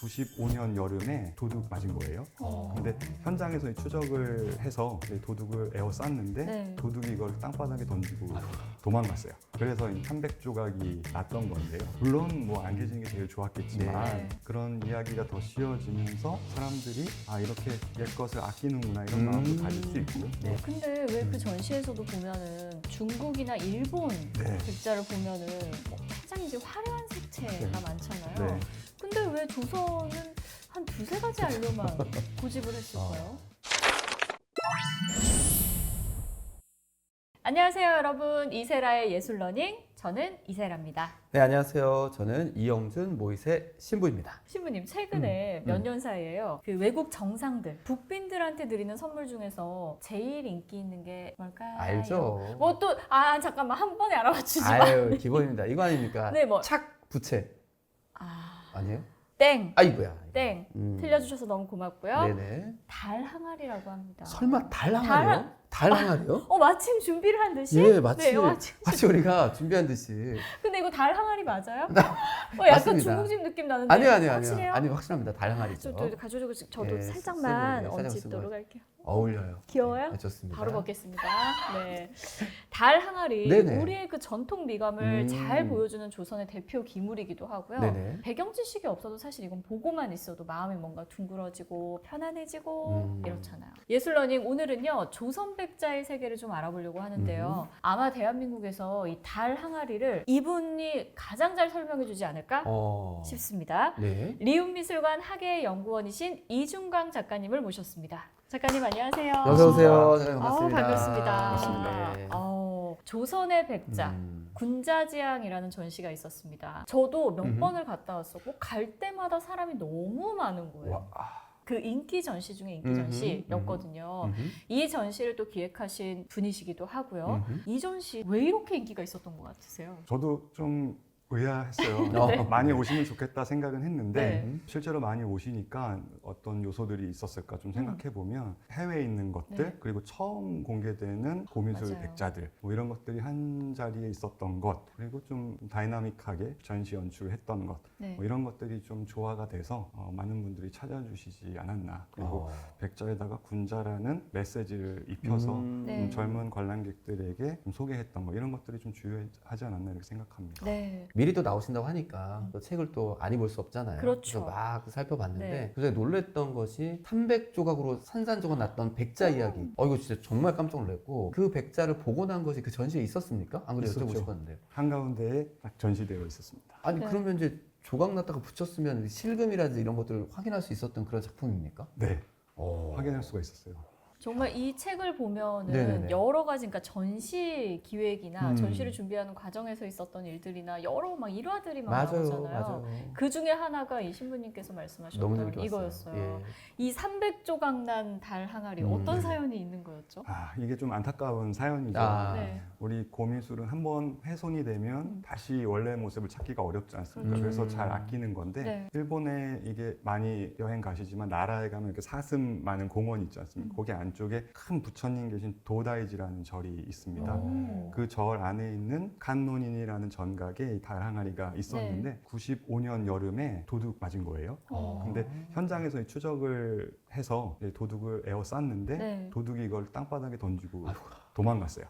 95년 여름에 도둑 맞은 거예요. 근데 현장에서 추적을 해서 도둑을 에워쌌는데 네. 도둑이 이걸 땅바닥에 던지고 도망갔어요. 그래서 300조각이 났던 건데요. 물론 뭐 안겨지는 게 제일 좋았겠지만 네. 그런 이야기가 더 씌워지면서 사람들이 아 이렇게 옛것을 아끼는구나 이런 마음도 가질 수 있고 네, 근데 왜 그 전시에서도 보면은 중국이나 일본 네. 백자를 보면은 굉장히 이제 화려한 색채가 많잖아요. 네. 근데 왜 조선은 한 두세 가지 알로만 고집을 했을까요? 안녕하세요, 여러분. 이세라의 예술러닝. 저는 이세라입니다. 네, 안녕하세요. 저는 이영준 모이세 신부입니다. 신부님, 최근에 몇 년 사이에요. 그 외국 정상들, 북빈들한테 드리는 선물 중에서 제일 인기 있는 게 뭘까요? 알죠? 뭐 또, 잠깐만. 한 번에 알아맞히지 마. 아유, 기본입니다. 이거 아닙니까? 네, 뭐. 착 부채 아니에요? 땡. 아이고야. 땡. 음. 틀려주셔서 너무 고맙고요. 네네. 달 항아리라고 합니다. 설마 달 항아리요? 달 항아리요? 마침 준비를 한 듯이? 예, 마치 네, 마침. 마치 우리가 준비한 듯이. 근데 이거 달 항아리 맞아요? 약간 맞습니다. 중국집 느낌 나는데. 아니요. 확실해요? 아니 확실합니다. 달 항아리죠. 또 가져주고 저도 예, 살짝만 쓰고, 네, 얹도록 쓰고. 할게요. 어울려요. 귀여워요? 네, 좋습니다. 바로 먹겠습니다. 네. 달 항아리, 네네. 우리의 그 전통 미감을 음. 잘 보여주는 조선의 대표 기물이기도 하고요. 네네. 배경 지식이 없어도 사실 이건 보고만 있어도 마음이 뭔가 둥그러지고 편안해지고 이렇잖아요. 예술러닝 오늘은요, 조선 백자의 세계를 좀 알아보려고 하는데요. 아마 대한민국에서 이 달 항아리를 이분이 가장 잘 설명해주지 않을까 싶습니다. 네. 리움미술관 학예연구원이신 이중광 작가님을 모셨습니다. 작가님 안녕하세요. 어서 오세요. 네, 반갑습니다. 반갑습니다. 반갑습니다. 네. 조선의 백자. 음. 군자지향이라는 전시가 있었습니다. 저도 몇 음흠. 번을 갔다 왔었고 갈 때마다 사람이 너무 많은 거예요. 그 인기 전시 중에 인기 전시였거든요. 이 전시를 또 기획하신 분이시기도 하고요. 이 전시 왜 이렇게 인기가 있었던 것 같으세요? 저도 좀 의아했어요. 네. 많이 오시면 좋겠다 생각은 했는데 네. 실제로 많이 오시니까 어떤 요소들이 있었을까 좀 생각해 보면 해외에 있는 것들 네. 그리고 처음 공개되는 고미술 맞아요. 백자들 뭐 이런 것들이 한 자리에 있었던 것 그리고 좀 다이나믹하게 전시 연출했던 것 네. 뭐 이런 것들이 좀 조화가 돼서 많은 분들이 찾아주시지 않았나 그리고 백자에다가 군자라는 메시지를 입혀서 네. 좀 젊은 관람객들에게 좀 소개했던 거 이런 것들이 좀 주요하지 않았나 이렇게 생각합니다. 네. 미리 또 나오신다고 하니까 또 책을 또 안 입을 수 없잖아요. 그렇죠. 그래서 막 살펴봤는데 네. 그래서 놀랬던 것이 300조각으로 산산조각 났던 백자 이야기. 이거 진짜 정말 깜짝 놀랐고 그 백자를 보고 난 것이 그 전시에 있었습니까? 안 그래도 여쭤보고 있었죠. 싶었는데요. 한가운데에 딱 전시되어 있었습니다. 아니 네. 그러면 이제 조각 났다가 붙였으면 실금이라든지 이런 것들을 확인할 수 있었던 그런 작품입니까? 네, 오. 확인할 수가 있었어요. 정말 이 책을 보면은 네네네. 여러 가지, 그러니까 전시 기획이나 음. 전시를 준비하는 과정에서 있었던 일들이나 여러 막 일화들이 막 맞아요, 나오잖아요. 맞아요. 그 중에 하나가 이 신부님께서 너무 말씀하셨던 재밌게 이거였어요. 봤어요. 예. 이 300조각 난 달 항아리 어떤 사연이 있는 거였죠? 이게 좀 안타까운 사연이죠. 네. 우리 고미술은 한번 훼손이 되면 다시 원래 모습을 찾기가 어렵지 않습니까? 그렇죠. 그래서 잘 아끼는 건데 네. 일본에 이게 많이 여행 가시지만 나라에 가면 이렇게 사슴 많은 공원 있지 않습니까? 거기 안쪽에 큰 부처님 계신 도다이지라는 절이 있습니다. 그 절 안에 있는 간노인이라는 전각에 이 달 항아리가 있었는데 95년 여름에 도둑 맞은 거예요. 근데 현장에서 이 추적을 해서 도둑을 에워쌌는데 네. 도둑이 이걸 땅바닥에 던지고 도망갔어요.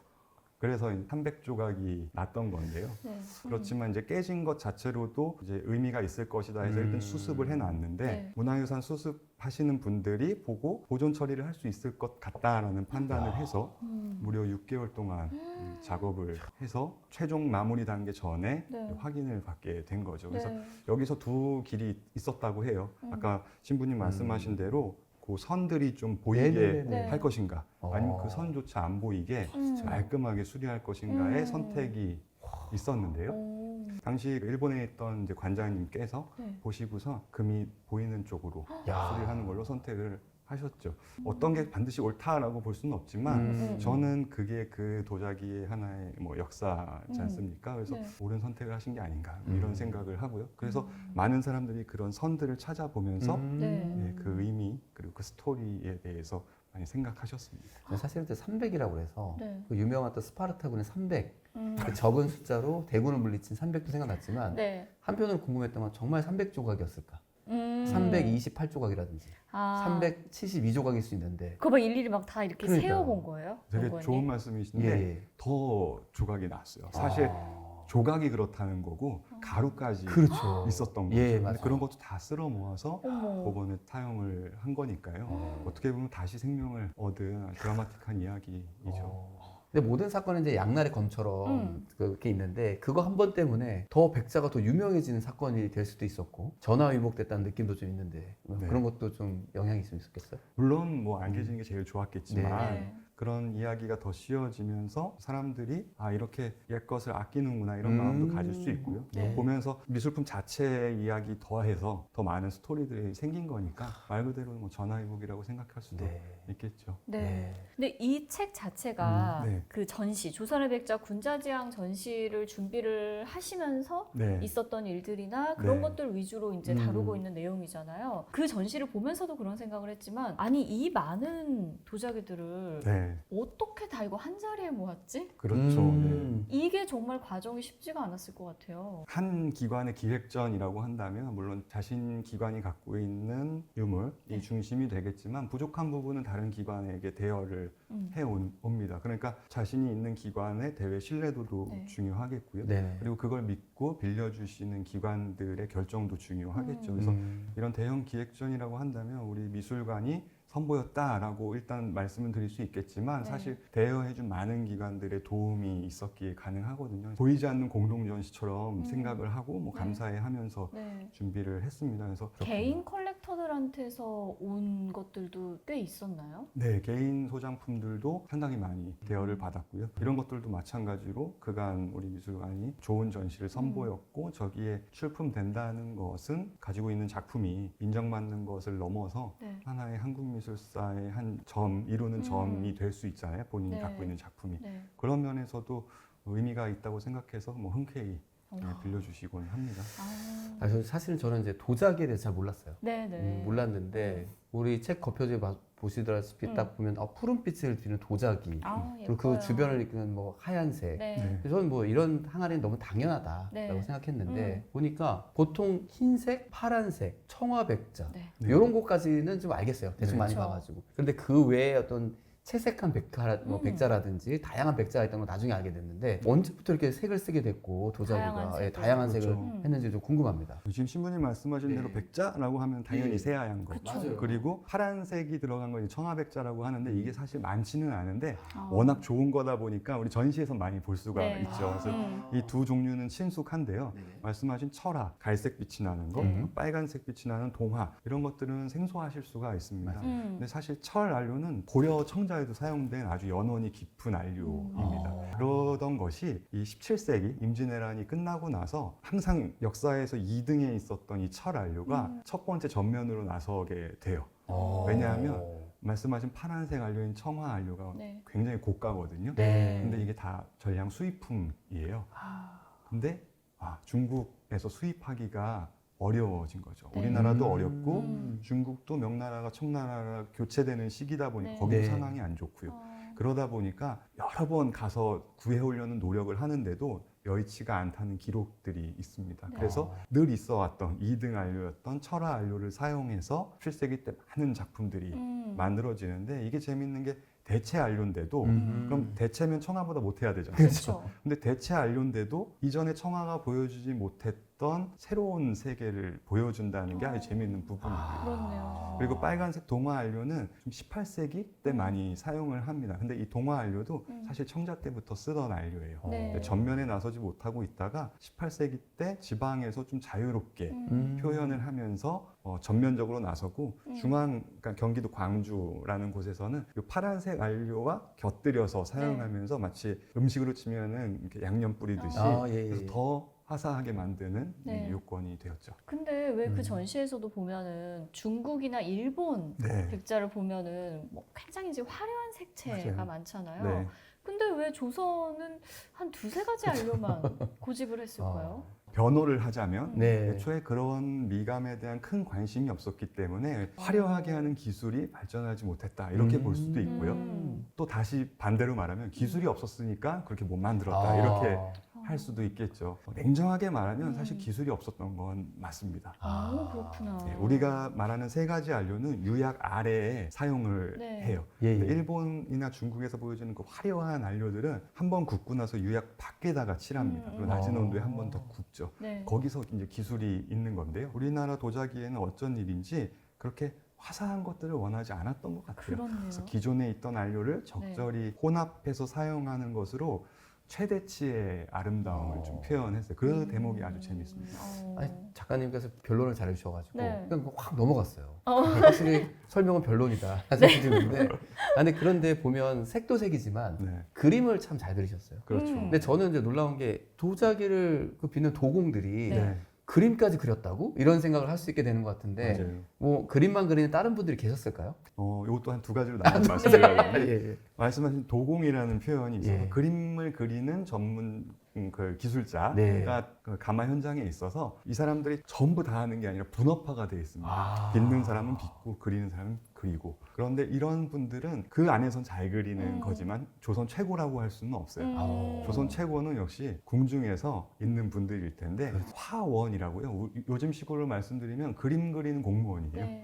그래서 300조각이 났던 건데요. 네. 그렇지만 이제 깨진 것 자체로도 이제 의미가 있을 것이다 해서 일단 수습을 해놨는데 네. 문화유산 수습하시는 분들이 보고 보존 처리를 할 수 있을 것 같다라는 판단을 해서 무려 6개월 동안 작업을 해서 최종 마무리 단계 전에 네. 확인을 받게 된 거죠. 그래서 네. 여기서 두 길이 있었다고 해요. 아까 신부님 말씀하신 대로 그 선들이 좀 보이게 네네네. 할 것인가 아니면 그 선조차 안 보이게 말끔하게 수리할 것인가의 선택이 있었는데요. 당시 일본에 있던 이제 관장님께서 네. 보시고서 금이 보이는 쪽으로 야. 수리를 하는 걸로 선택을 하셨죠. 어떤 게 반드시 옳다라고 볼 수는 없지만 저는 그게 그 도자기의 하나의 뭐 역사지 않습니까? 그래서 네. 옳은 선택을 하신 게 아닌가 이런 생각을 하고요. 그래서 많은 사람들이 그런 선들을 찾아보면서 네. 그 의미 그리고 그 스토리에 대해서 많이 생각하셨습니다. 사실은 300이라고 해서 네. 그 유명한 또 스파르타군의 300 그 적은 숫자로 대군을 물리친 300도 생각났지만 네. 한편으로 궁금했던 건 정말 300조각이었을까? 음. 328조각이라든지 아. 372조각일 수 있는데 그거 막 일일이 막 다 이렇게 그러니까요. 세어본 거예요? 되게 연구원이? 좋은 말씀이신데 예. 더 조각이 났어요. 사실 조각이 그렇다는 거고 가루까지 그렇죠. 있었던 거죠. 예, 근데 맞아요. 그런 것도 다 쓸어 모아서 어머. 법원에 타용을 한 거니까요. 어떻게 보면 다시 생명을 얻은 드라마틱한 이야기이죠. 근데 모든 사건은 이제 양날의 검처럼 그렇게 있는데 그거 한 번 때문에 더 백자가 더 유명해지는 사건이 될 수도 있었고 전화 위복됐다는 느낌도 좀 있는데 네. 그런 것도 좀 영향이 좀 있었겠어요? 물론 뭐 안 계시는 게 제일 좋았겠지만 네. 그런 이야기가 더 씌워지면서 사람들이 아 이렇게 옛것을 아끼는구나 이런 마음도 가질 수 있고요. 네. 보면서 미술품 자체의 이야기 더해서 더 많은 스토리들이 생긴 거니까 말 그대로 뭐 전화위복이라고 생각할 수도 있겠죠. 네. 근데 이 책 자체가 네. 그 전시, 조선의 백자 군자지향 전시를 준비를 하시면서 네. 있었던 일들이나 그런 네. 것들 위주로 이제 다루고 있는 내용이잖아요. 그 전시를 보면서도 그런 생각을 했지만, 아니, 이 많은 도자기들을 네. 어떻게 다 이거 한 자리에 모았지? 그렇죠. 네. 이게 정말 과정이 쉽지가 않았을 것 같아요. 한 기관의 기획전이라고 한다면 물론 자신 기관이 갖고 있는 유물이 네. 중심이 되겠지만 부족한 부분은 다른 기관에게 대여를 해옵니다. 그러니까 자신이 있는 기관의 대외 신뢰도도 네. 중요하겠고요. 네네. 그리고 그걸 믿고 빌려주시는 기관들의 결정도 중요하겠죠. 그래서 이런 대형 기획전이라고 한다면 우리 미술관이 선보였다라고 일단 말씀을 드릴 수 있겠지만 네. 사실 대여해준 많은 기관들의 도움이 있었기에 가능하거든요. 보이지 않는 공동전시처럼 생각을 하고 뭐 네. 감사해하면서 네. 준비를 했습니다. 그래서 개인 컬렉터들한테서 온 것들도 꽤 있었나요? 네, 개인 소장품들도 상당히 많이 대여를 받았고요. 이런 것들도 마찬가지로 그간 우리 미술관이 좋은 전시를 선보였고 저기에 출품된다는 것은 가지고 있는 작품이 인정받는 것을 넘어서 네. 하나의 한국 미술사의 한 점, 이루는 점이 될 수 있잖아요. 본인이 네. 갖고 있는 작품이. 네. 그런 면에서도 의미가 있다고 생각해서 뭐 흔쾌히 빌려주시곤 합니다. 사실은 저는 이제 도자기에 대해서 잘 몰랐어요. 네네. 몰랐는데 우리 책 겉표지에 보시다시피 딱 보면 푸른빛을 띠는 도자기 아, 그리고 그 예뻐요. 주변을 이끄는 뭐 하얀색 네. 네. 저는 뭐 이런 항아리는 너무 당연하다라고 네. 생각했는데 보니까 보통 흰색, 파란색, 청아백자 네. 네. 이런 것까지는 좀 알겠어요. 대충 네. 많이 그쵸. 봐가지고. 근데 그 외에 어떤 채색한 백자라든지 다양한 백자가 있다는 걸 나중에 알게 됐는데 언제부터 이렇게 색을 쓰게 됐고 다양한 도자기가 색을. 다양한 색을 그렇죠. 했는지 좀 궁금합니다. 지금 신부님 말씀하신 네. 대로 백자라고 하면 당연히 네. 새하얀 거. 그쵸. 맞아요. 그리고 파란색이 들어간 건 청아백자라고 하는데 이게 사실 많지는 않은데 아. 워낙 좋은 거다 보니까 우리 전시에서 많이 볼 수가 네. 있죠. 그래서 이 두 종류는 친숙한데요. 말씀하신 철화, 갈색 빛이 나는 거, 빨간색 빛이 나는 동화 이런 것들은 생소하실 수가 있습니다. 근데 사실 철 안료는 고려 청자에도 사용된 아주 연원이 깊은 안료입니다. 그러던 것이 이 17세기 임진왜란이 끝나고 나서 항상 역사에서 2등에 있었던 이 철 안료가 첫 번째 전면으로 나서게 돼요. 왜냐하면 말씀하신 파란색 안료인 청화 안료가 네. 굉장히 고가거든요. 네. 근데 이게 다 전량 수입품이에요. 근데 중국에서 수입하기가 어려워진 거죠. 네. 우리나라도 어렵고 중국도 명나라가 청나라가 교체되는 시기다 보니까 네. 거기도 네. 상황이 안 좋고요. 그러다 보니까 여러 번 가서 구해오려는 노력을 하는데도 여의치가 않다는 기록들이 있습니다. 네. 그래서 늘 있어 왔던 2등 안료였던 철화 안료를 사용해서 7세기 때 많은 작품들이 만들어지는데 이게 재밌는 게 대체 안료인데도 그럼 대체면 청아보다 못해야 되잖아요. 그렇죠. 근데 대체 안료인데도 이전에 청아가 보여주지 못했던 새로운 세계를 보여준다는 게 아주 재밌는 부분이에요. 그렇네요. 그리고 빨간색 동화 안료는 좀 18세기 때 많이 사용을 합니다. 근데 이 동화 안료도 사실 청자 때부터 쓰던 안료예요. 네. 근데 전면에 나서지 못하고 있다가 18세기 때 지방에서 좀 자유롭게 표현을 하면서 전면적으로 나서고 그러니까 경기도 광주라는 곳에서는 이 파란색 안료와 곁들여서 사용하면서 마치 음식으로 치면은 이렇게 양념 뿌리듯이 그래서 더 화사하게 만드는 네. 요건이 되었죠. 근데 왜 그 전시에서도 보면은 중국이나 일본 네. 백자를 보면은 뭐 굉장히 이제 화려한 색채가 맞아요. 많잖아요. 네. 근데 왜 조선은 한 두세 가지 안료만 고집을 했을까요? 변호를 하자면 네. 애초에 그런 미감에 대한 큰 관심이 없었기 때문에 화려하게 하는 기술이 발전하지 못했다 이렇게 볼 수도 있고요. 또 다시 반대로 말하면 기술이 없었으니까 그렇게 못 만들었다 이렇게 할 수도 있겠죠. 냉정하게 말하면 음. 사실 기술이 없었던 건 맞습니다. 그렇구나. 네, 우리가 말하는 세 가지 안료는 유약 아래에 사용을 네. 해요. 예, 근데 예. 일본이나 중국에서 보여주는 그 화려한 안료들은 한 번 굽고 나서 유약 밖에다가 칠합니다. 그리고 낮은 온도에 한 번 더 굽죠. 네. 거기서 이제 기술이 있는 건데요. 우리나라 도자기에는 어쩐 일인지 그렇게 화사한 것들을 원하지 않았던 것 같아요. 그렇네요. 그래서 기존에 있던 안료를 적절히 혼합해서 사용하는 것으로 최대치의 아름다움을 좀 표현했어요. 그 대목이 아주 재밌습니다. 아니, 작가님께서 변론을 잘해주셔가지고 네. 그냥 확 넘어갔어요. 확실히 설명은 변론이다 생각이 드는데 아니 그런데 보면 색도 색이지만 네, 그림을 참 잘 그리셨어요. 그렇죠. 근데 저는 이제 놀라운 게 도자기를 그 빚는 도공들이 네. 그림까지 그렸다고? 이런 생각을 할 수 있게 되는 것 같은데 맞아요. 뭐 그림만 그리는 다른 분들이 계셨을까요? 이것도 한 두 가지로 나눠 말씀드리려고 예. 말씀하신 도공이라는 표현이 있어서 예. 그림을 그리는 전문 그 기술자가 네. 그 가마 현장에 있어서 이 사람들이 전부 다 하는 게 아니라 분업화가 되어 있습니다. 아. 빚는 사람은 빚고 그리는 사람은 그리고. 그런데 이런 분들은 그 안에선 잘 그리는 거지만 조선 최고라고 할 수는 없어요. 조선 최고는 역시 궁중에서 있는 분들일 텐데 그렇죠. 화원이라고요. 요즘 식으로 말씀드리면 그림 그리는 공무원이에요. 네.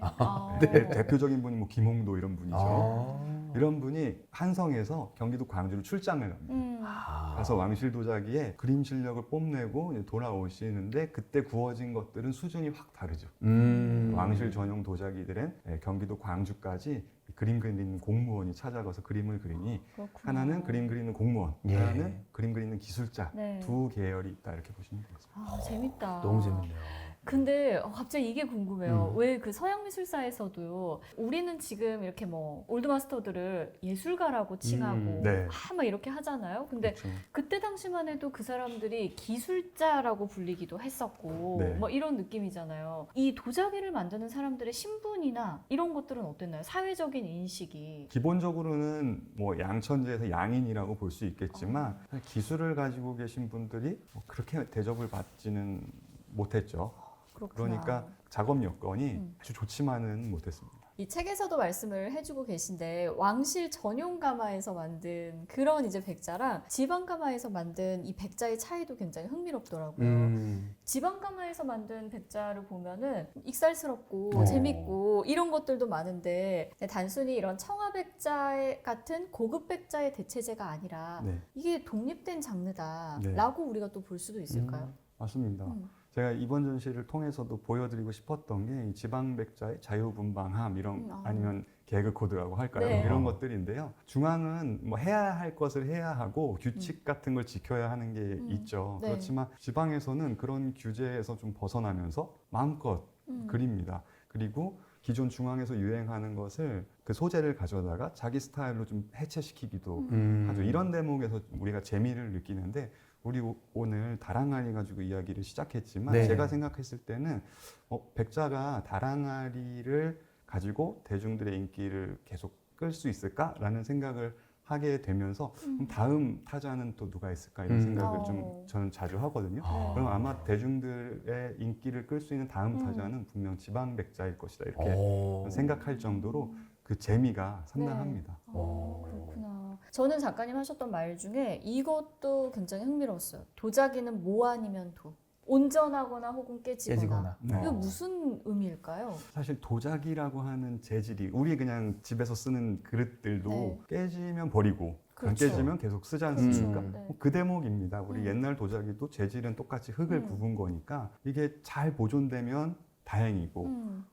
네, 대표적인 분이 뭐 김홍도 이런 분이죠. 아. 이런 분이 한성에서 경기도 광주로 출장을 갑니다. 가서 왕실 도자기에 그림 실력을 뽐내고 이제 돌아오시는데 그때 구워진 것들은 수준이 확 다르죠. 왕실 전용 도자기들은 경기도 광주까지 그림 그리는 공무원이 찾아가서 그림을 그리니 그렇구나. 하나는 그림 그리는 공무원, 예. 하나는 그림 그리는 기술자 네. 두 계열이 있다 이렇게 보시면 되겠습니다. 재밌다. 너무 재밌네요. 근데 갑자기 이게 궁금해요. 왜 그 서양미술사에서도 우리는 지금 이렇게 뭐 올드마스터들을 예술가라고 칭하고 네. 막 이렇게 하잖아요. 근데 그렇죠. 그때 당시만 해도 그 사람들이 기술자라고 불리기도 했었고 네. 뭐 이런 느낌이잖아요. 이 도자기를 만드는 사람들의 신분이나 이런 것들은 어땠나요? 사회적인 인식이. 기본적으로는 뭐 양천지에서 양인이라고 볼 수 있겠지만 기술을 가지고 계신 분들이 뭐 그렇게 대접을 받지는 못했죠. 그렇구나. 그러니까 작업 여건이 아주 좋지만은 못했습니다. 이 책에서도 말씀을 해주고 계신데 왕실 전용 가마에서 만든 그런 이제 백자랑 지방 가마에서 만든 이 백자의 차이도 굉장히 흥미롭더라고요. 지방 가마에서 만든 백자를 보면은 익살스럽고 재밌고 이런 것들도 많은데 단순히 이런 청아 백자 같은 고급 백자의 대체제가 아니라 네, 이게 독립된 장르다라고 네. 우리가 또 볼 수도 있을까요? 맞습니다. 제가 이번 전시를 통해서도 보여드리고 싶었던 게 이 지방 백자의 자유분방함 이런 아니면 개그 코드라고 할까요? 네. 이런 것들인데요. 중앙은 뭐 해야 할 것을 해야 하고 규칙 같은 걸 지켜야 하는 게 있죠. 네. 그렇지만 지방에서는 그런 규제에서 좀 벗어나면서 마음껏 그립니다. 그리고 기존 중앙에서 유행하는 것을 그 소재를 가져다가 자기 스타일로 좀 해체시키기도 하죠. 이런 대목에서 우리가 재미를 느끼는데 우리 오늘 다랑아리 가지고 이야기를 시작했지만 네. 제가 생각했을 때는 백자가 다랑아리를 가지고 대중들의 인기를 계속 끌 수 있을까라는 생각을 하게 되면서 그럼 다음 타자는 또 누가 있을까 이런 생각을 좀 저는 자주 하거든요. 그럼 아마 대중들의 인기를 끌 수 있는 다음 타자는 분명 지방 백자일 것이다 이렇게 생각할 정도로 그 재미가 상당합니다. 그렇구나. 저는 작가님 하셨던 말 중에 이것도 굉장히 흥미로웠어요. 도자기는 모 아니면 도. 온전하거나 혹은 깨지거나. 네. 이거 무슨 의미일까요? 사실 도자기라고 하는 재질이 우리 그냥 집에서 쓰는 그릇들도 네. 깨지면 버리고 안 그렇죠. 깨지면 계속 쓰지 않습니까? 네. 그 대목입니다. 우리 옛날 도자기도 재질은 똑같이 흙을 굽은 거니까 이게 잘 보존되면 다행이고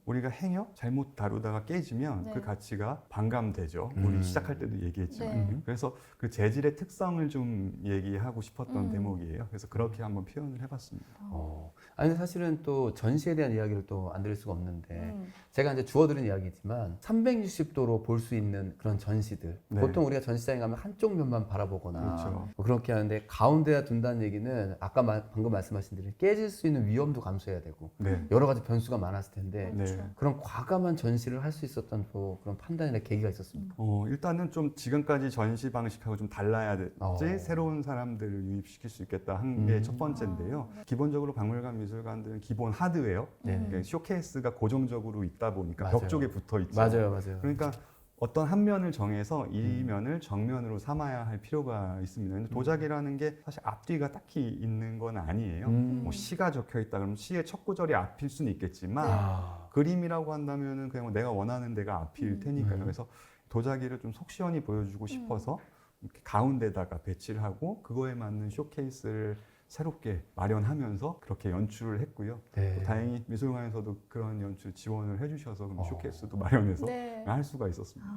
우리가 행여 잘못 다루다가 깨지면 네. 그 가치가 반감되죠. 우리 시작할 때도 얘기했지만 네. 그래서 그 재질의 특성을 좀 얘기하고 싶었던 대목이에요. 그래서 그렇게 한번 표현을 해봤습니다. 아니 사실은 또 전시에 대한 이야기를 또 안 드릴 수가 없는데 제가 이제 주워드린 이야기지만 360도로 볼 수 있는 그런 전시들 네. 보통 우리가 전시장에 가면 한쪽 면만 바라보거나 그렇죠. 뭐 그렇게 하는데 가운데에 둔다는 얘기는 아까 방금 말씀하신 대로 깨질 수 있는 위험도 감수해야 되고 네. 여러 가지 변수가 많았을 텐데 네. 그런 과감한 전시를 할 수 있었던 또 그런 판단이나 계기가 있었습니까? 일단은 좀 지금까지 전시 방식하고 좀 달라야 됐지 새로운 사람들을 유입시킬 수 있겠다 한 게 첫 번째인데요. 기본적으로 박물관 미술관들은 기본 하드웨어, 네. 그러니까 쇼케이스가 고정적으로 있다 보니까 맞아요. 벽 쪽에 붙어 있죠. 맞아요. 그러니까 어떤 한 면을 정해서 이 면을 정면으로 삼아야 할 필요가 있습니다. 근데 도자기라는 게 사실 앞뒤가 딱히 있는 건 아니에요. 뭐 시가 적혀 있다 그러면 시의 첫 구절이 앞일 수는 있겠지만 네. 그림이라고 한다면은 그냥 내가 원하는 데가 앞일 테니까요. 그래서 도자기를 좀 속 시원히 보여주고 싶어서 이렇게 가운데다가 배치를 하고 그거에 맞는 쇼케이스를 새롭게 마련하면서 그렇게 연출을 했고요. 네. 또 다행히 미술관에서도 그런 연출 지원을 해주셔서 그럼 쇼케이스도 마련해서 네. 할 수가 있었습니다.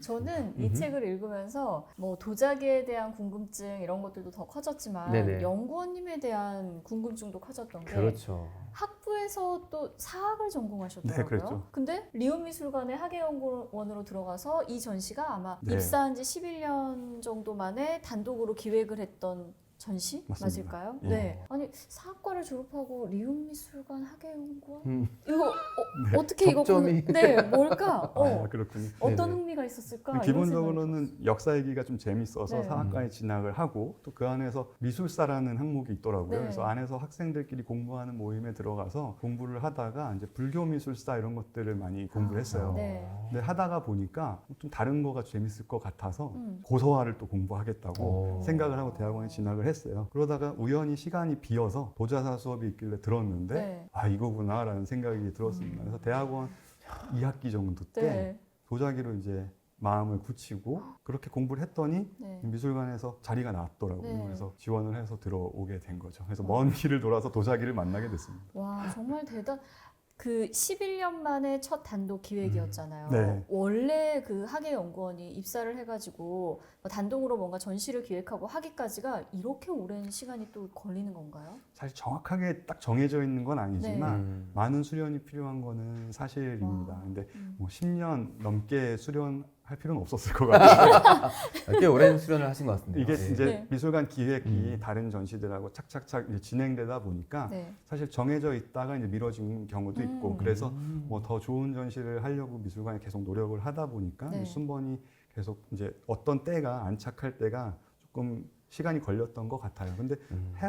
저는 이 책을 읽으면서 뭐 도자기에 대한 궁금증 이런 것들도 더 커졌지만 네네. 연구원님에 대한 궁금증도 커졌던 게 그렇죠. 학부에서 또 사학을 전공하셨더라고요. 네, 그랬죠. 근데 리움미술관의 학예연구원으로 들어가서 이 전시가 아마 네. 입사한 지 11년 정도 만에 단독으로 기획을 했던 전시 맞습니다. 맞을까요? 예. 네. 아니 사학과를 졸업하고 리움미술관 학예연구원 음. 이거 네. 어떻게 접점이. 이거 네 뭘까? 아, 그렇군요. 어떤 네네. 흥미가 있었을까? 이런 기본적으로는 역사 얘기가 좀 재밌어서 네. 사학과에 진학을 하고 또 그 안에서 미술사라는 항목이 있더라고요. 네. 그래서 안에서 학생들끼리 공부하는 모임에 들어가서 공부를 하다가 이제 불교 미술사 이런 것들을 많이 공부를 했어요. 네. 근데 하다가 보니까 좀 다른 거가 재밌을 것 같아서 음. 고서화를 또 공부하겠다고 오. 생각을 하고 대학원에 진학을 했어요. 그러다가 우연히 시간이 비어서 도자사 수업이 있길래 들었는데 네. 아 이거구나라는 생각이 들었습니다. 그래서 대학원 2학기 정도 때 네. 도자기로 이제 마음을 굳히고 그렇게 공부를 했더니 네. 미술관에서 자리가 나왔더라고요. 네. 그래서 지원을 해서 들어오게 된 거죠. 그래서 와. 먼 길을 돌아서 도자기를 만나게 됐습니다. 와 정말 그 11년 만에 첫 단독 기획이었잖아요. 네. 원래 그 학예연구원이 입사를 해가지고 단독으로 뭔가 전시를 기획하고 하기까지가 이렇게 오랜 시간이 또 걸리는 건가요? 사실 정확하게 딱 정해져 있는 건 아니지만 음. 많은 수련이 필요한 거는 사실입니다. 와. 근데 음. 뭐 10년 넘게 수련할 필요는 없었을 것 같아요. 꽤 오랜 수련을 하신 것 같은데요. 이게 네. 이제 네. 미술관 기획이 다른 전시들하고 착착착 이제 진행되다 보니까 네. 사실 정해져 있다가 이제 미뤄진 경우도 있고 그래서 뭐 더 좋은 전시를 하려고 미술관에 계속 노력을 하다 보니까 네. 이 순번이 계속 이제 어떤 때가 안착할 때가 조금 시간이 걸렸던 것 같아요. 근데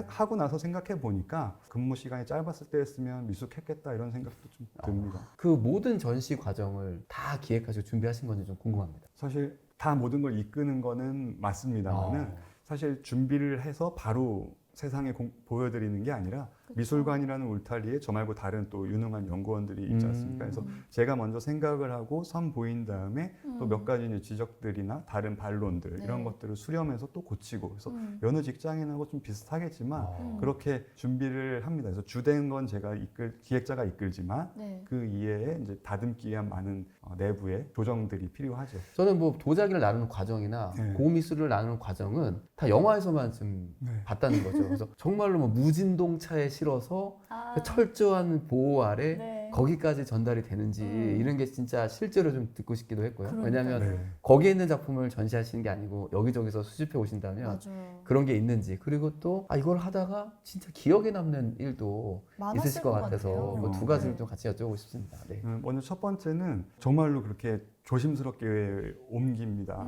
하고 나서 생각해 보니까 근무 시간이 짧았을 때였으면 미숙했겠다 이런 생각도 좀 듭니다. 그 모든 전시 과정을 다 기획하시고 준비하신 건지 좀 궁금합니다. 사실 다 모든 걸 이끄는 거는 맞습니다만은 사실 준비를 해서 바로 세상에 보여드리는 게 아니라 그쵸. 미술관이라는 울타리에 저 말고 다른 또 유능한 연구원들이 있지 않습니까? 그래서 제가 먼저 생각을 하고 선 보인 다음에 또 몇 가지 이제 지적들이나 다른 반론들 네. 이런 것들을 수렴해서 또 고치고 그래서 음. 여느 직장인하고 좀 비슷하겠지만 음. 그렇게 준비를 합니다. 그래서 주된 건 제가 기획자가 이끌지만 네. 그 이외에 이제 다듬기 위한 많은 내부의 조정들이 필요하죠. 저는 뭐 도자기를 나누는 과정이나 네. 고미술을 나누는 과정은 다 영화에서만 좀 네. 봤다는 거죠. 그래서 정말로 뭐 무진동차에 실어서 아, 그 철저한 보호 아래 네. 거기까지 전달이 되는지 이런 게 진짜 실제로 좀 듣고 싶기도 했고요. 그러니까요. 왜냐하면 네. 거기에 있는 작품을 전시하시는 게 아니고 여기저기서 수집해 오신다면 맞아요. 그런 게 있는지 그리고 또 이걸 하다가 진짜 기억에 남는 일도 많았을 있으실 것 같아서 같아요. 그 두 가지를 네. 좀 같이 여쭤보고 싶습니다. 네. 먼저 첫 번째는 정말로 그렇게 조심스럽게 옮깁니다.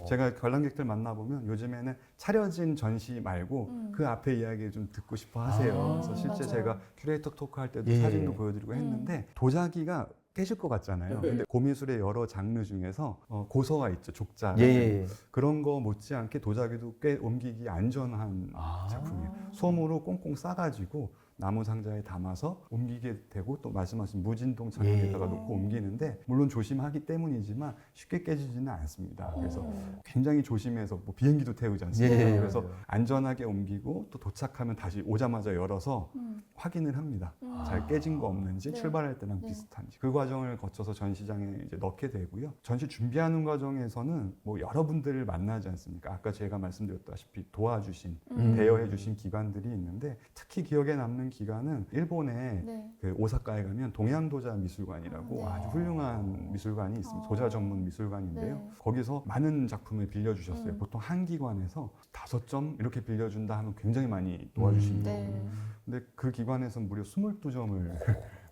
제가 관람객들 만나보면 요즘에는 차려진 전시 말고 그 앞에 이야기를 좀 듣고 싶어 하세요. 그래서 실제 맞아요. 제가 큐레이터 토크 할 때도 예. 사진도 보여드리고 했는데 도자기가 깨질 것 같잖아요. 근데 고미술의 여러 장르 중에서 고서가 있죠. 족자. 예. 그런 거 못지않게 도자기도 꽤 옮기기 안전한 아. 작품이에요. 솜으로 꽁꽁 싸가지고 나무 상자에 담아서 옮기게 되고 또 말씀하신 무진동 장에다가 예. 놓고 옮기는데 물론 조심하기 때문이지만 쉽게 깨지지는 않습니다. 그래서 음. 굉장히 조심해서 뭐 비행기도 태우지 않습니까? 예. 그래서 맞아요. 안전하게 옮기고 또 도착하면 다시 오자마자 열어서 확인을 합니다. 잘 깨진 거 없는지 네. 출발할 때랑 네. 비슷한지 그 과정을 거쳐서 전시장에 이제 넣게 되고요. 전시 준비하는 과정에서는 뭐 여러분들을 만나지 않습니까? 아까 제가 말씀드렸다시피 도와주신 대여해주신 기관들이 있는데 특히 기억에 남는 기관은 일본의 네. 그 오사카에 가면 동양도자 미술관이라고 네. 아주 훌륭한 미술관이 있습니다. 도자 전문 미술관인데요. 네. 거기서 많은 작품을 빌려주셨어요. 보통 한 기관에서 5점 이렇게 빌려준다 하면 굉장히 많이 도와주십니다. 네. 근데 그 기관에서는 무려 22점을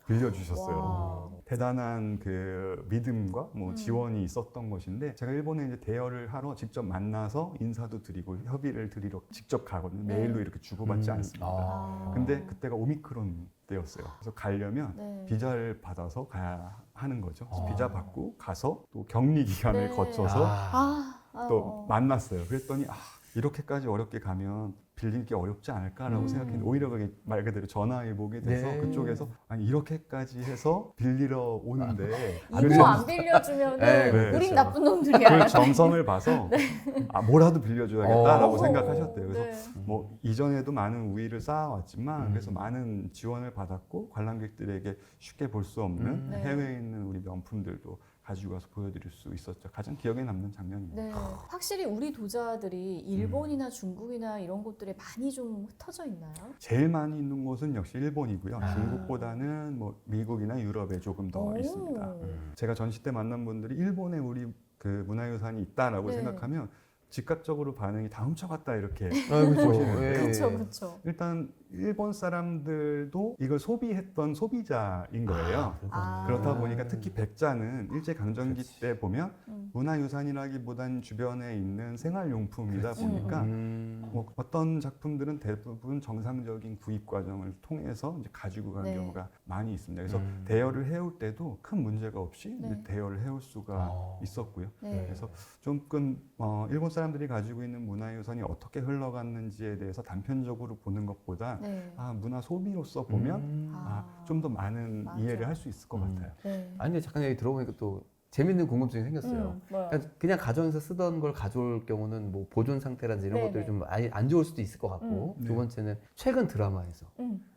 빌려주셨어요. 와. 대단한 그 믿음과 뭐 음. 지원이 있었던 것인데 제가 일본에 이제 대여를 하러 직접 만나서 인사도 드리고 협의를 드리러 직접 가거든요. 네. 메일로 이렇게 주고받지 않습니다. 아. 근데 그때가 오미크론 때였어요. 그래서 가려면 네. 비자를 받아서 가야 하는 거죠. 그래서 아. 비자 받고 가서 또 격리 기간을 네. 거쳐서 또 어. 만났어요. 그랬더니 이렇게까지 어렵게 가면 빌리기 어렵지 않을까라고 생각했는데 오히려 그게 말 그대로 전화해보게 돼서 네. 그쪽에서 아니 이렇게까지 해서 빌리러 오는데 이거 안 빌려주면 네, 우린 그렇죠. 나쁜 놈들이야. 그 정성을 봐서 뭐라도 빌려줘야겠다라고 어. 생각하셨대요. 그래서 네. 뭐 이전에도 많은 우위를 쌓아왔지만 그래서 음. 많은 지원을 받았고 관람객들에게 쉽게 볼 수 없는 네. 해외에 있는 우리 명품들도 가지고 가서 보여드릴 수 있었죠. 가장 기억에 남는 장면입니다. 네, 확실히 우리 도자들이 일본이나 중국이나 이런 곳들에 많이 좀 흩어져 있나요? 제일 많이 있는 곳은 역시 일본이고요. 아. 중국보다는 뭐 미국이나 유럽에 조금 더 오. 있습니다. 제가 전시 때 만난 분들이 일본에 우리 그 문화유산이 있다라고 네. 생각하면 즉각적으로 반응이 다 훔쳐갔다 이렇게 그렇죠. 보시는데요. 그렇죠, 그렇죠. 일단 일본 사람들도 이걸 소비했던 소비자인 거예요. 아. 그렇다 보니까 특히 백자는 일제 강점기 그렇지. 때 보면 음. 문화유산이라기보단 주변에 있는 생활용품이다 그렇지. 보니까 음. 뭐 어떤 작품들은 대부분 정상적인 구입 과정을 통해서 이제 가지고 가는 네. 경우가 많이 있습니다. 그래서 음. 대여를 해올 때도 큰 문제가 없이 네. 이제 대여를 해올 수가 있었고요. 네. 그래서 조금 일본 사람들이 가지고 있는 문화유산이 어떻게 흘러갔는지에 대해서 단편적으로 보는 것보다 네. 문화 소비로서 보면 좀 더 많은 맞아. 이해를 할 수 있을 것 음. 같아요. 네. 아니 근데 잠깐 얘기 들어보니까 또 재밌는 궁금증이 생겼어요. 뭐요? 그냥 가정에서 쓰던 걸 가져올 경우는 뭐 보존 상태라든지 이런 네네. 것들이 좀 안 좋을 수도 있을 것 같고 네. 두 번째는 최근 드라마에서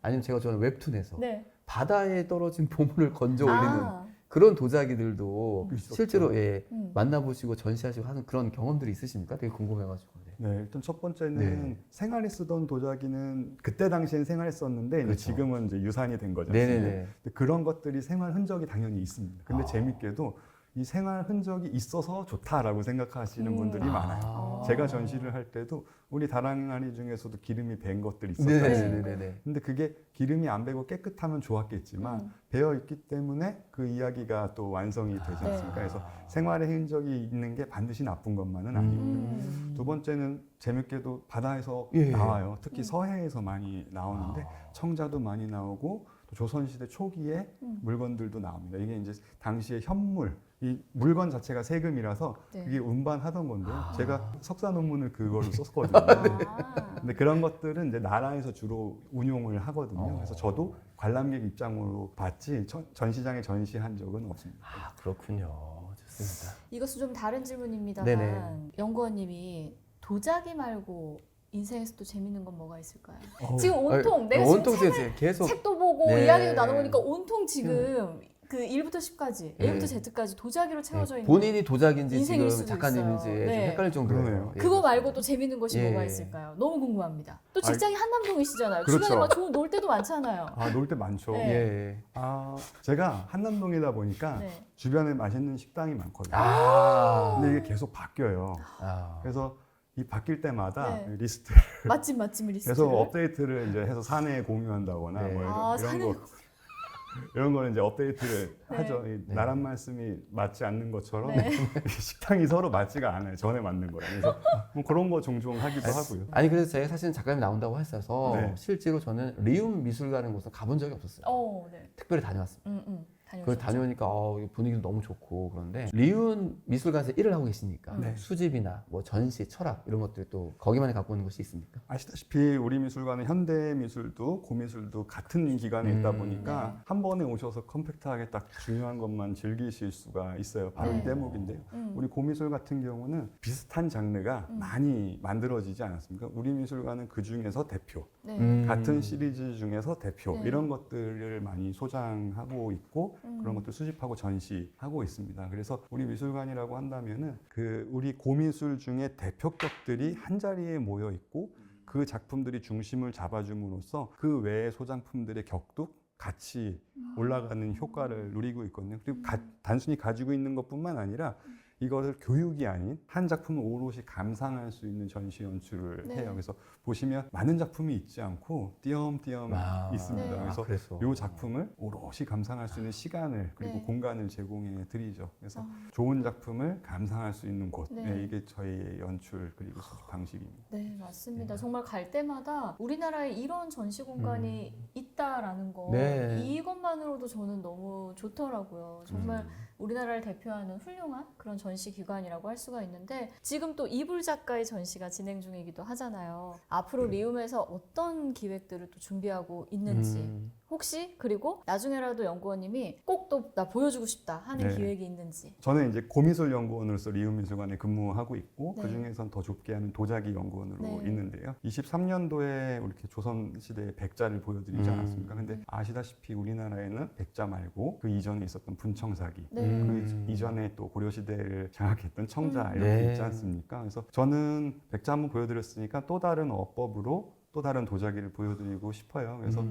아니면 제가 좋아하는 웹툰에서 네. 바다에 떨어진 보물을 건져 올리는 아, 그런 도자기들도 있었죠. 실제로 음. 만나보시고 전시하시고 하는 그런 경험들이 있으십니까? 되게 궁금해가지고. 네. 네, 일단 첫 번째는 네. 생활에 쓰던 도자기는 그때 당시엔 생활에 썼는데 이제 그렇죠. 지금은 이제 유산이 된 거죠. 근데 네네네. 그런 것들이 생활 흔적이 당연히 있습니다. 근데 아. 재밌게도 이 생활 흔적이 있어서 좋다라고 생각하시는 분들이 많아요. 제가 전시를 할 때도 우리 다랑아리 중에서도 기름이 밴 것들이 있었잖아요. 네네네네. 근데 그게 기름이 안 배고 깨끗하면 좋았겠지만 배어 있기 때문에 그 이야기가 또 완성이 되지 네. 않습니까? 그래서 생활의 흔적이 있는 게 반드시 나쁜 것만은 아니고 두 번째는 재밌게도 바다에서 예. 나와요. 특히 서해에서 많이 나오는데 청자도 많이 나오고 또 조선시대 초기에 물건들도 나옵니다. 이게 이제 당시의 현물, 이 물건 자체가 세금이라서 네. 그게 운반하던 건데요. 제가 석사 논문을 그걸로 썼거든요. 아. 근데 그런 것들은 이제 나라에서 주로 운용을 하거든요. 그래서 저도 관람객 입장으로 봤지 전시장에 전시한 적은 없습니다. 아 그렇군요. 좋습니다. 이것은 좀 다른 질문입니다만 네네. 연구원님이 도자기 말고 인생에서 또 재밌는 건 뭐가 있을까요? 어우, 지금 온통 내가 온통 지금 지금 계속 책도 보고 네. 이야기도 나눠보니까 온통 지금 그 1부터 10까지, 네. A부터 Z까지 도자기로 채워져 있는 본인이 도자기인지 인생일 지금 수도 작가님인지 있어요. 좀 네. 헷갈릴 정도예요. 그러네요. 예, 그거 그렇습니다. 말고 또 재밌는 것이 예. 뭐가 있을까요? 너무 궁금합니다. 또 직장이 한남동이시잖아요. 그렇죠. 주변에 막 좋은 놀 때도 많잖아요. 놀 때 많죠. 네. 예. 제가 한남동이다 보니까 네. 주변에 맛있는 식당이 많거든요. 아. 근데 이게 계속 바뀌어요. 아. 그래서 이 바뀔 때마다 네. 리스트 맛집 리스트. 계속 업데이트를 이제 해서 사내에 공유한다거나 네. 뭐 아, 이런 사내에 거 이런 거는 이제 업데이트를 네. 하죠. 이 네. 나란 말씀이 맞지 않는 것처럼 네. 식당이 서로 맞지가 않아요. 전에 맞는 거랑. 그래서 뭐 그런 거 종종 하기도 하고요. 아니 그래서 제가 사실은 작가님 나온다고 했어서 네. 실제로 저는 리움 미술관에 곳은 가본 적이 없었어요. 네. 특별히 다녀왔습니다. 그걸 다녀오셨죠? 다녀오니까 분위기도 너무 좋고 그런데 리움 미술관에서 일을 하고 계시니까 네. 수집이나 뭐 전시, 철학 이런 것들이 또 거기만에 갖고 있는 것이 있습니까? 아시다시피 우리 미술관은 현대 미술도 고미술도 같은 기관에 있다 보니까 네. 한 번에 오셔서 컴팩트하게 딱 중요한 것만 즐기실 수가 있어요. 바로 네. 이 대목인데요. 우리 고미술 같은 경우는 비슷한 장르가 많이 만들어지지 않았습니까? 우리 미술관은 그 중에서 대표, 네. 같은 시리즈 중에서 대표 네. 이런 것들을 많이 소장하고 있고 그런 것들 수집하고 전시하고 있습니다. 그래서 우리 미술관이라고 한다면은 그 우리 고미술 중에 대표격들이 한 자리에 모여 있고 그 작품들이 중심을 잡아줌으로써 그 외의 소장품들의 격도 같이 올라가는 효과를 누리고 있거든요. 그리고 단순히 가지고 있는 것뿐만 아니라 이거를 교육이 아닌 한 작품을 오롯이 감상할 수 있는 전시 연출을 네. 해요. 그래서 보시면 많은 작품이 있지 않고 띄엄띄엄 있습니다. 네. 그래서 그래서. 이 작품을 오롯이 감상할 수 있는 시간을 그리고 네. 공간을 제공해 드리죠. 그래서 좋은 작품을 감상할 수 있는 곳, 네. 네, 이게 저희의 연출 그리고 수집 방식입니다. 네, 맞습니다. 정말 갈 때마다 우리나라에 이런 전시 공간이 있다라는 거 네. 이것만으로도 저는 너무 좋더라고요. 정말 우리나라를 대표하는 훌륭한 그런 전시 기관이라고 할 수가 있는데 지금 또 이불 작가의 전시가 진행 중이기도 하잖아요. 앞으로 리움에서 어떤 기획들을 또 준비하고 있는지 혹시 그리고 나중에라도 연구원님이 꼭 또 나 보여주고 싶다 하는 네. 기획이 있는지. 저는 이제 고미술 연구원으로서 리움미술관에 근무하고 있고 네. 그 중에선 더 좁게 하는 도자기 연구원으로 네. 있는데요. 23년도에 이렇게 조선 시대의 백자를 보여드리지 않았습니까? 근데 아시다시피 우리나라에는 백자 말고 그 이전에 있었던 분청사기, 네. 그 이전에 또 고려 시대를 장악했던 청자 이렇게 네. 있지 않습니까? 그래서 저는 백자 한번 보여드렸으니까 또 다른 어법으로 또 다른 도자기를 보여드리고 싶어요. 그래서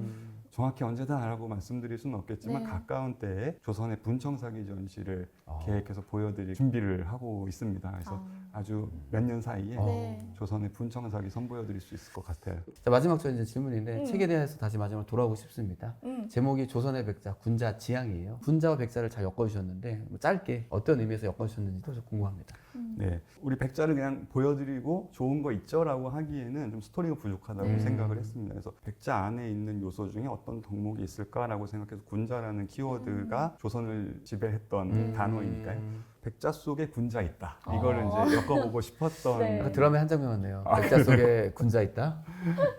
정확히 언제다라고 말씀드릴 수는 없겠지만 네. 가까운 때에 조선의 분청사기 전시를 계획해서 보여드릴 준비를 하고 있습니다. 그래서 아주 몇 년 사이에 네. 조선의 분청사기 선보여드릴 수 있을 것 같아요. 자, 마지막 저 이제 질문인데 책에 대해서 다시 마지막으로 돌아오고 싶습니다. 제목이 조선의 백자, 군자 지향이에요. 군자와 백자를 잘 엮어주셨는데 뭐 짧게 어떤 의미에서 엮어주셨는지도 좀 궁금합니다. 네, 우리 백자를 그냥 보여드리고 좋은 거 있죠라고 하기에는 좀 스토리가 부족하다고 네. 생각을 했습니다. 그래서 백자 안에 있는 요소 중에 어떤 덕목이 있을까라고 생각해서 군자라는 키워드가 조선을 지배했던 단어이니까요. 백자 속에 군자 있다. 이거를 이제 엮어보고 싶었던. 네. 약간 드라마의 한 장면 같네요. 백자 속에 군자 있다.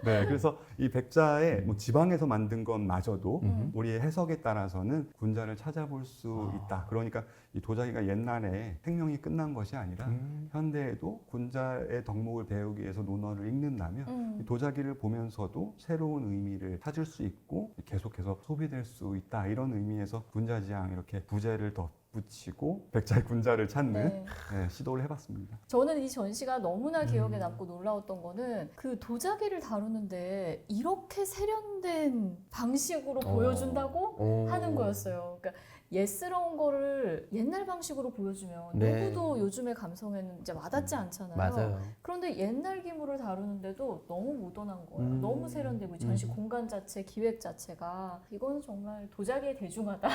네, 그래서 이 백자의 뭐 지방에서 만든 것마저도 우리의 해석에 따라서는 군자를 찾아볼 수 있다. 그러니까 이 도자기가 옛날에 생명이 끝난 것이 아니라 현대에도 군자의 덕목을 배우기 위해서 논어를 읽는다면 이 도자기를 보면서도 새로운 의미를 찾을 수 있고 계속해서 소비될 수 있다. 이런 의미에서 군자지향 이렇게 부제를 더 붙이고 백자의 군자를 찾는 네. 네, 시도를 해봤습니다. 저는 이 전시가 너무나 기억에 남고 놀라웠던 거는 그 도자기를 다루는데 이렇게 세련된 방식으로 보여준다고 하는 거였어요. 그러니까 예스러운 거를 옛날 방식으로 보여주면 네. 누구도 요즘의 감성에는 이제 와닿지 않잖아요. 맞아요. 그런데 옛날 기물을 다루는데도 너무 모던한 거예요. 너무 세련되고 이 전시 공간 자체, 기획 자체가 이건 정말 도자기의 대중화다.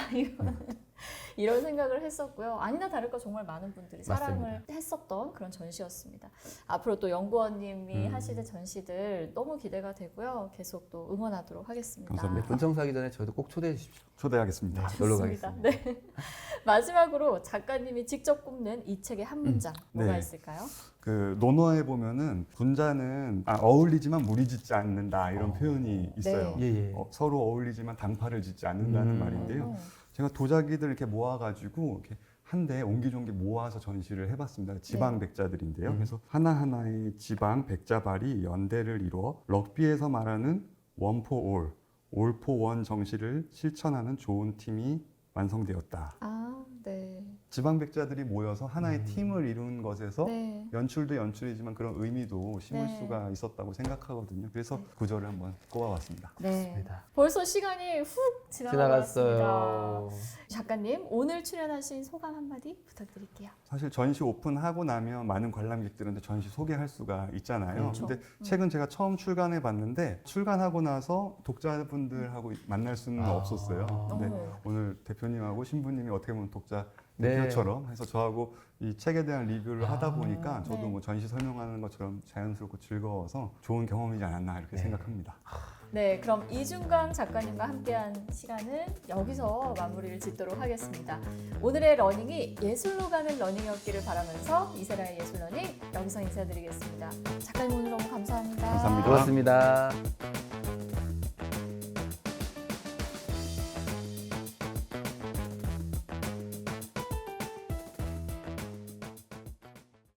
이런 생각을 했었고요. 아니나 다를까 정말 많은 분들이 사랑을 했었던 그런 전시였습니다. 앞으로 또 연구원님이 하시는 전시들 너무 기대가 되고요. 계속 또 응원하도록 하겠습니다. 감사합니다. 분청사기 전에 저희도 꼭 초대해 주십시오. 초대하겠습니다. 놀러 좋습니다. 가겠습니다. 네. 마지막으로 작가님이 직접 꼽는 이 책의 한 문장 뭐가 네. 있을까요? 그 논어에 보면은 군자는 어울리지만 무리 짓지 않는다 이런 표현이 있어요. 네. 예, 예. 서로 어울리지만 당파를 짓지 않는다는 말인데요. 제가 도자기들 이렇게 모아가지고 이렇게 한데 옹기종기 모아서 전시를 해봤습니다. 지방 백자들인데요. 그래서 하나하나의 지방 백자발이 연대를 이루어 럭비에서 말하는 원포올, 올포원 정시를 실천하는 좋은 팀이 완성되었다. 아, 네. 지방 백자들이 모여서 하나의 팀을 이룬 것에서 네. 연출도 연출이지만 그런 의미도 심을 네. 수가 있었다고 생각하거든요. 그래서 구절을 한번 꼽아봤습니다. 네. 좋습니다. 벌써 시간이 훅 지나갔습니다. 지나갔어요. 작가님, 오늘 출연하신 소감 한마디 부탁드릴게요. 사실 전시 오픈하고 나면 많은 관람객들한테 전시 소개할 수가 있잖아요. 그렇죠. 근데 책은 제가 처음 출간해 봤는데 출간하고 나서 독자분들하고 만날 수는 없었어요. 근데 오늘 대표님하고 신부님이 어떻게 보면 독자 네. 대표처럼 해서 저하고 이 책에 대한 리뷰를 하다 보니까 저도 네. 뭐 전시 설명하는 것처럼 자연스럽고 즐거워서 좋은 경험이지 않았나 이렇게 생각합니다. 네, 그럼 이중강 작가님과 함께한 시간은 여기서 마무리를 짓도록 하겠습니다. 오늘의 러닝이 예술로 가는 러닝이었기를 바라면서 이세라의 예술러닝 여기서 인사드리겠습니다. 작가님 오늘 너무 감사합니다. 감사합니다. 고맙습니다.